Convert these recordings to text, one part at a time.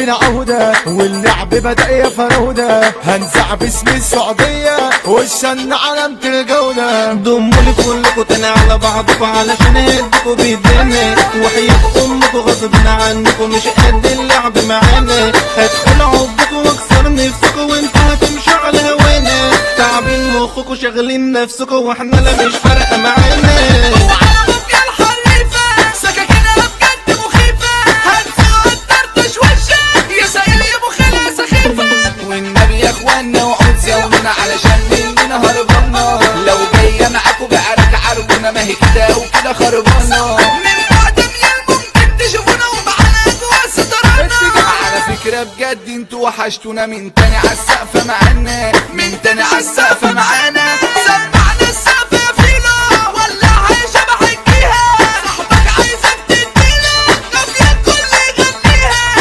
لينا عودة واللعب بدأ يا فرودة، هنزع باسم السعودية والشن علامة الجودة. ضموا لي كلكوا تاني على بعضكوا علشان اهدكوا بايدينا، وحياة امكوا غصب عنكوا مش قد اللعب معانا. هدخل عضكوا واكسر نفسكوا وانتوا هتمشوا على هوانا، تعبين مخكوا شاغلين نفسكوا واحنا لا مش فارقة معانا. والنبي يا اخوانا وعود زاولنا علشان مننا هربنا، لو جاية معاكوا بعرك عربنا ما هي كده وكده خربانة. من بعد ممكن تشوفونا ومعانا جوا سترنا، على فكرة بجد انتوا وحشتونا. من تاني عالسقفة معانا، من تاني عالسقفة معانا، سمعنا السقفة يا فينا ولعها يا شبح الجيها، صاحبك عايزك تدينا قافية الكل يغنيها.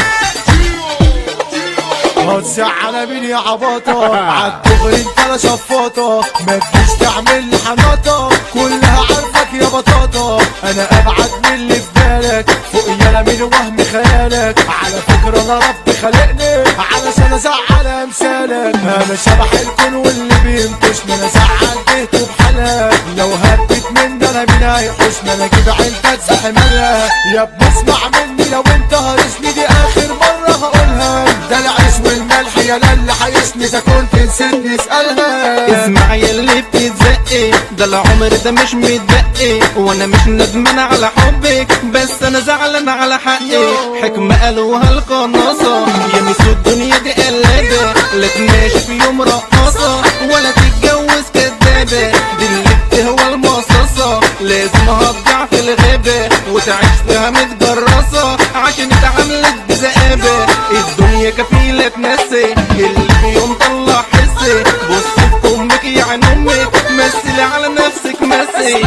هتزعل مين يا عباطة عالدغري انت لا شفاطة، ما تجيش تعمل لي حناطة كلها عارفك يا بطاطا. انا ابعد من اللي في بالك فوق يالا من وهم خيالك، على فكرة انا ربي خلقني علشان ازعل امثالك. انا شبح الكون واللي بينكشني انا زعل بيته بحالها، لو هبت من ده انا مين هيحوشني انا اجيب عيلتك زحمالها. يا ابني اسمع مني لو انت هرسني دي اخر مرة هقولها، ده العيش والملح يا اللي حيشني اذا كنت نسيتني اسألها. اسمع يا اللي بتتزقي ده العمر ده مش متبقي، وانا مش ندمان على حبك بس انا زعلان على حقي. حكمة قالوها القناصة يا ميسو الدنيا دي قلابة، لا تماشي في يوم رقاصة ولا تتجوز كدابة، دي اللي بتهوى المصاصة لازم هتضيع في الغابة وتعيش فيها متجرصة عشان اتعاملت بذئابة. الدنيا كفيلة تنسي اللي في يوم طلع حسي، بص في امك يعني امك مثلي على نفسك مسي.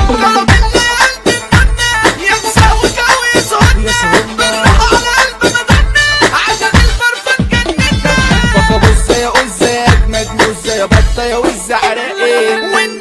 بص يا قزة يا اجمد مزة يا بطة يا وز عراقي.